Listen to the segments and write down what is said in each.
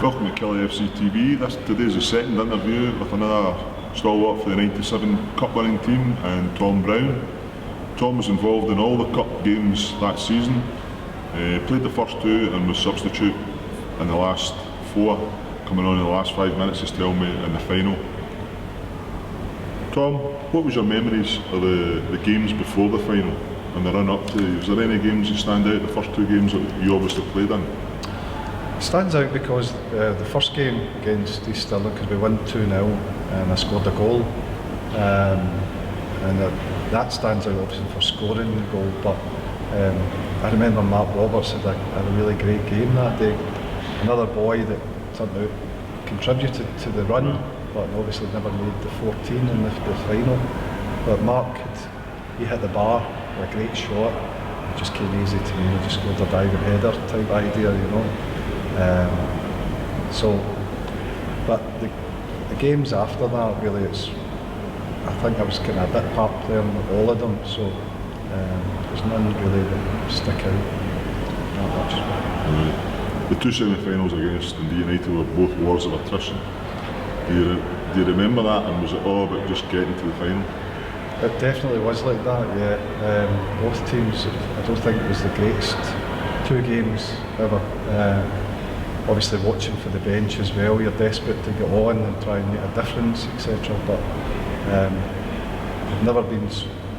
Welcome to KillieFC TV. Today's the second interview with another stalwart for the 97 Cup winning team, and Tom Brown. Tom was involved in all the Cup games that season, played the first two and was substitute in the last four, coming on in the last 5 minutes as stalemate in the final. Tom, what was your memories of the games before the final and the run up to? Was there any games that stand out, the first two games that you obviously played in? It stands out because the first game against East Stirling, because we won 2-0 and I scored a goal, and that stands out obviously for scoring the goal, but I remember Mark Roberts had a really great game that day. Another boy that turned out contributed to the run, but obviously never made the 14 in the final. But Mark, he hit the bar with a great shot. It just came easy to me. He just scored a diving header type idea, you know. But the games after that, really, I think I was kind of a bit part player in all of them, so there's none really that stick out that much. The two semi-finals against Dundee United were both wars of attrition. Do you remember that, and was it all about just getting to the final? It definitely was like that, yeah. Both teams, I don't think it was the greatest two games ever. Obviously watching for the bench as well, you're desperate to get on and try and make a difference, etc. But I've never been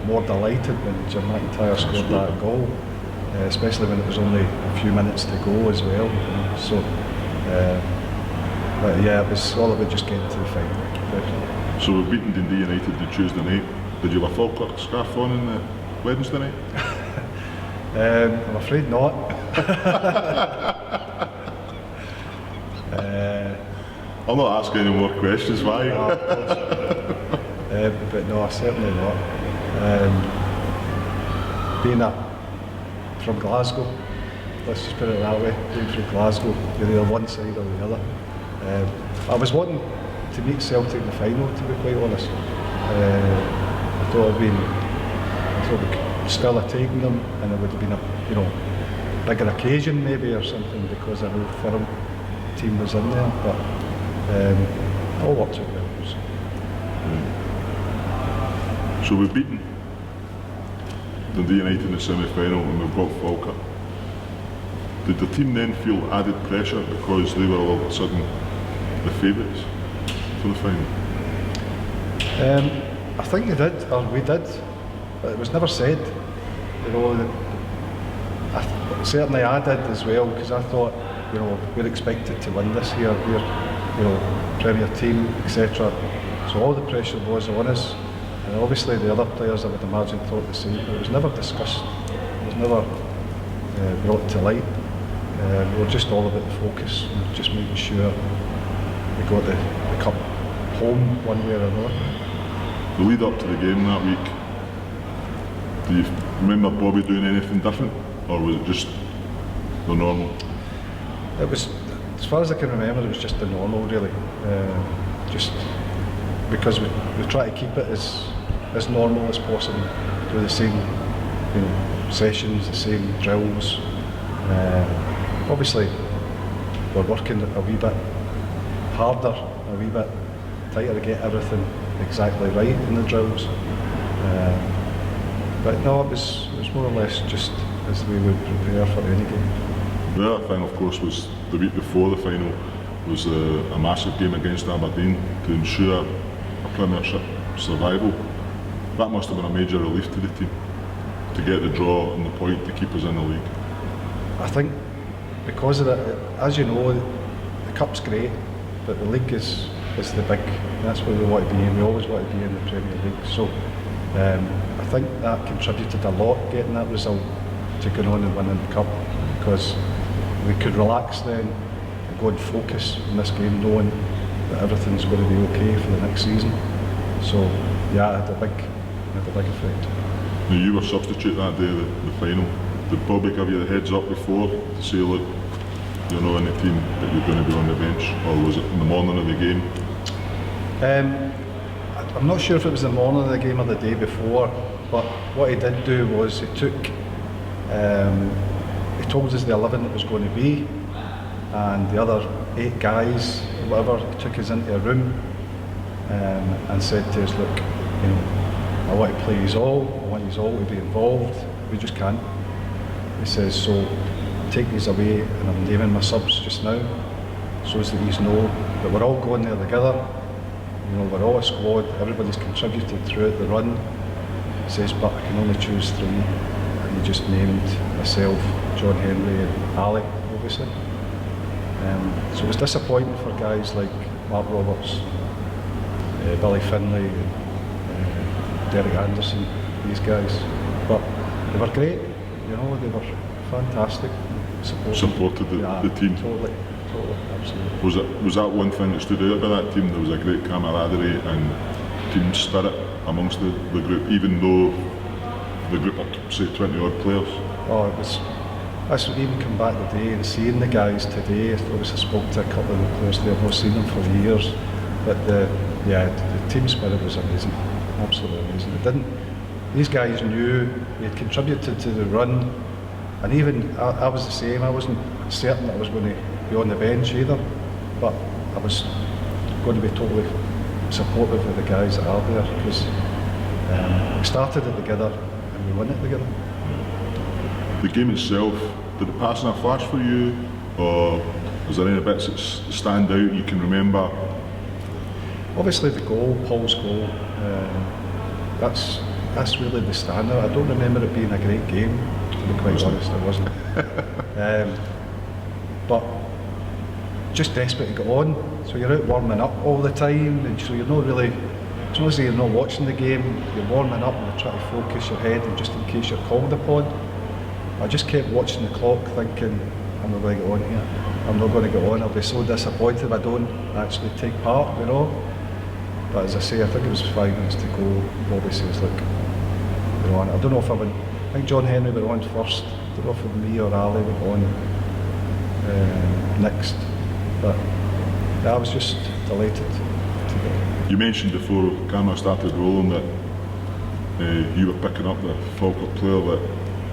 more delighted when Jim McIntyre scored that goal, especially when it was only a few minutes to go as well. So, but yeah, it was all about just getting to the final. Definitely. So we've beaten Dundee United the Tuesday night. Did you have a Falkirk scarf on in the Wednesday night? I'm afraid not. I'll not ask any more questions, why? No, but no, certainly not. Being from Glasgow, let's just put it that way, being from Glasgow, you're either one side or the other. I was wanting to meet Celtic in the final, to be quite honest. I thought we could still have taken them, and it would have been a bigger occasion maybe or something, because I know the firm team was in there, but all worked out well. So we've beaten Dundee United in the semi-final and we've got Falkirk. Did the team then feel added pressure because they were all of a sudden the favourites for the final? I think they did, or we did, but it was never said. You know, certainly I did as well, because I thought, you know, we're expected to win this year. We're, Premier team, etc. So all the pressure was on us, and obviously the other players, I would imagine, thought the same. But it was never discussed. It was never brought to light. We were just all about the focus and just making sure we got the cup home one way or another. The lead up to the game that week, do you remember Bobby doing anything different, or was it just the normal? It was, as far as I can remember, it was just the normal, really. Just because we try to keep it as normal as possible. Do the same, sessions, the same drills. Obviously, we're working a wee bit harder, a wee bit tighter to get everything exactly right in the drills. But no, it was more or less just as we would prepare for any game. The other thing, of course, was the week before the final was a massive game against Aberdeen to ensure a Premiership survival. That must have been a major relief to the team, to get the draw and the point to keep us in the league. I think because of that, as you know, the Cup's great, but the league is the big, that's where we want to be in. We always want to be in the Premier League. So I think that contributed a lot, getting that result, to going on and winning the Cup, because we could relax then and go and focus on this game, knowing that everything's going to be okay for the next season. So yeah, it had a big effect. Now, you were substitute that day of the final. Did Bobby give you the heads up before to say, look, you're not in the team, that you're going to be on the bench, or was it in the morning of the game? I'm not sure if it was the morning of the game or the day before, but what he did do was he told us the 11 it was going to be, and the other 8 guys, whatever, took us into a room and said to us, look, you know, I want to play you all, I want you all to be involved, we just can't. He says, so take these away, and I'm naming my subs just now, so that you know that we're all going there together, you know, we're all a squad, everybody's contributed throughout the run. He says, but I can only choose 3, and he just named myself, John Henry and Ali, obviously. So it was disappointing for guys like Mark Roberts, Billy Finlay, Derek Anderson, these guys, but they were great, you know, they were fantastic. Supported the team. Totally, absolutely. Was that one thing that stood out about that team? There was a great camaraderie and team spirit amongst the group, even though the group of say 20 odd players. Oh, it was. That's what even come back today and seeing the guys today. Obviously, I spoke to a couple of the players there. I've not seen them for years, but the team spirit was amazing, absolutely amazing. It didn't. These guys knew we had contributed to the run, and even I was the same. I wasn't certain that I was going to be on the bench either, but I was going to be totally supportive of the guys that are there because we started it together and we won it together. The game itself, did it pass in a flash for you, or is there any bits that stand out you can remember? Obviously the goal, Paul's goal, that's really the standout. I don't remember it being a great game, to be quite honest, it wasn't. But just desperate to get on, so you're out warming up all the time, and so you're not really, it's not as though you're not watching the game, you're warming up and you're trying to focus your head, and just in case you're called upon. I just kept watching the clock thinking, I'm not going to get on here, I'm not going to get on, I'll be so disappointed if I don't actually take part, you know. But as I say, I think it was 5 minutes to go, Bobby says, look, you're on. I don't know if I think John Henry went on first, I don't know if it was me or Ali went on next, but I was just delighted to get. You mentioned before camera started rolling that you were picking up the Falkirk player that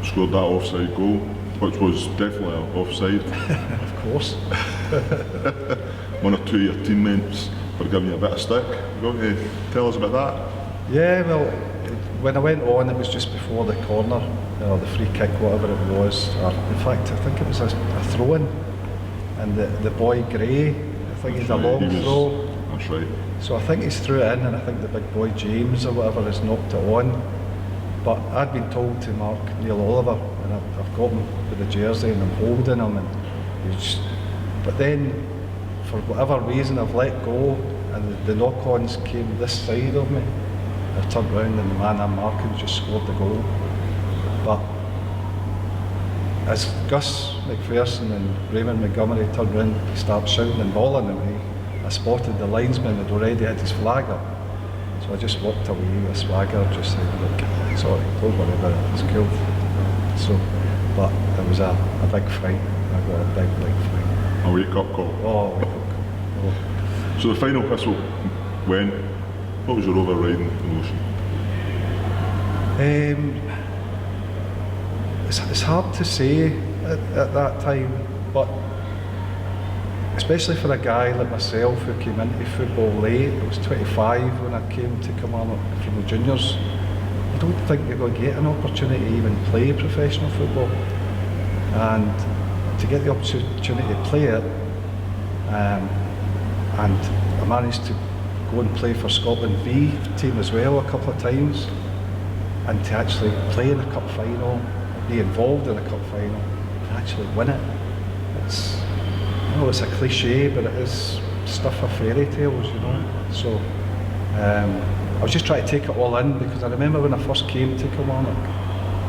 scored that offside goal, which was definitely offside. Of course. One or two of your teammates were giving you a bit of stick. You want to tell us about that? Yeah, well, when I went on, it was just before the corner, or the free kick, whatever it was. Or in fact, I think it was a throw-in, and the boy Gray, I think he's a long throw. That's right. So I think he's threw it in, and I think the big boy James or whatever has knocked it on. But I'd been told to mark Neil Oliver, and I've got him with the jersey and I'm holding him, and but then for whatever reason I've let go, and the knock-ons came this side of me. I turned round and the man I'm marking just scored the goal. But as Gus McPherson and Raymond Montgomery turned round, he started shouting and bawling at me. I spotted the linesman had already had his flag up. So I just walked away with a swagger, just said, look, sorry, don't worry about it, it's cool. So, but it was a big fight. I got a big fight. A wake-up call. Oh, a wake-up call. Oh. So the final whistle went. What was your overriding emotion? It's hard to say at that time, but especially for a guy like myself who came into football late, I was 25 when I came to Kilmarnock from the juniors. I don't think you're going to get an opportunity to even play professional football. And to get the opportunity to play it, and I managed to go and play for Scotland B team as well a couple of times, and to actually play in a cup final, be involved in a cup final, and actually win it. I know it's a cliche, but it is stuff of fairy tales, you know. So I was just trying to take it all in, because I remember when I first came to Kilmarnock,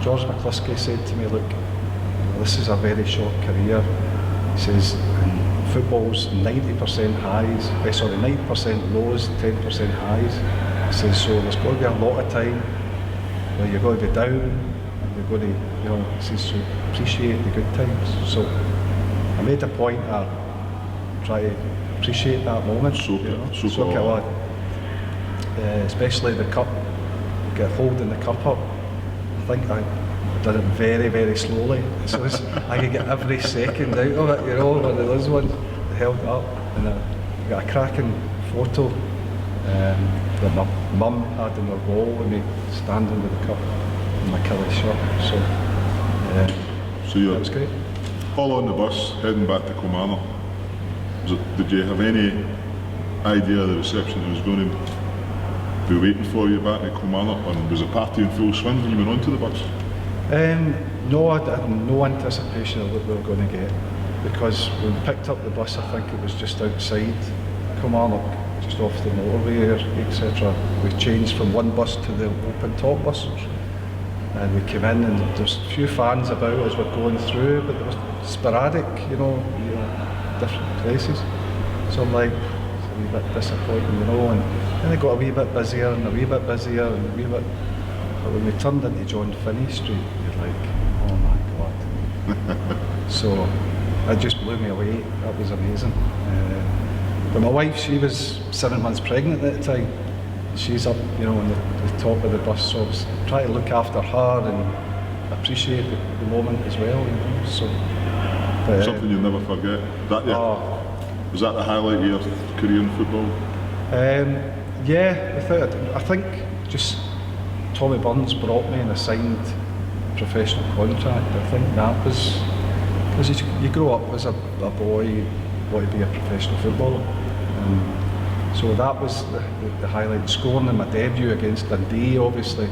George McCluskey said to me, look, this is a very short career. He says, and football's 90% highs, 90% lows, 10% highs. He says, so there's going to be a lot of time where you're going to be down, and you're going to, you know, he says, so appreciate the good times. So I made a point of trying to appreciate that moment, soak it on. Especially the cup, get holding the cup up. I think I done it very, very slowly, so I could get every second out of it, you know, one of those ones. I held it up, and I got a cracking photo that my mum had on her wall with me standing with the cup in my Killie shirt, So that was great. all on the bus, heading back to Kilmarnock. Did you have any idea of the reception that was going to be waiting for you back at Kilmarnock, and was the party in full swing when you went onto the bus? No, I had no anticipation of what we were going to get, because when we picked up the bus, I think it was just outside Kilmarnock, just off the motorway, etc. We changed from one bus to the open top bus, and we came in, and there's a few fans about as we're going through, but it was sporadic, you know, different places. So I'm like, it's a wee bit disappointing, you know, and then it got a wee bit busier and a wee bit busier and a wee bit. But when we turned into John Finney Street, you're like, oh my God. So it just blew me away. That was amazing. But my wife, she was 7 months pregnant at the time. She's up, you know, on the top of the bus, so I was trying to look after her and appreciate the moment as well, you know. So, but, something you'll never forget. Was that the highlight of your career in football? Yeah, I think just Tommy Burns brought me and signed a professional contract. I think that was, because you grow up as a boy, you want to be a professional footballer. So that was the highlight. Scoring in my debut against Dundee, obviously,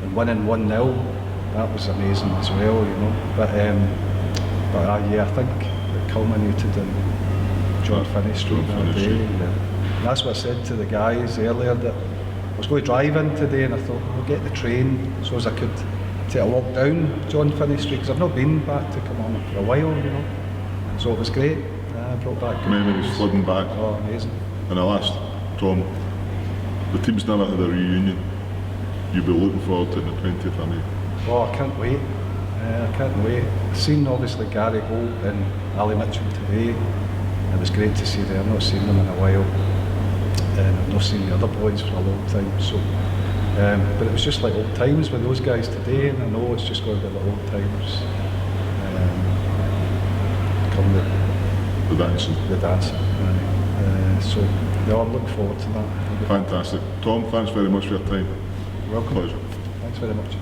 and winning 1-0, that was amazing as well, you know. But yeah, I think it culminated in John Finney Street that day. And that's what I said to the guys earlier, that I was going to drive in today, and I thought, we'll get the train so as I could take a walk down John Finney Street, because I've not been back to Kilmarnock for a while, you know. So it was great. I brought back good memories flooding back. Oh, amazing. And I asked Tom, the team's never had a reunion. You'll be looking forward to it on the 20th of May. Oh, I can't wait. I can't wait. I've seen obviously Gary Holt and Ali Mitchell today. It was great to see them. I've not seen them in a while. And I've not seen the other boys for a long time. So, but it was just like old times with those guys today, and I know it's just going to be like old times. Come The dancing. the dancing. So, no, I'm looking forward to that. Fantastic. Tom, thanks very much for your time. Welcome. Pleasure. Thanks very much.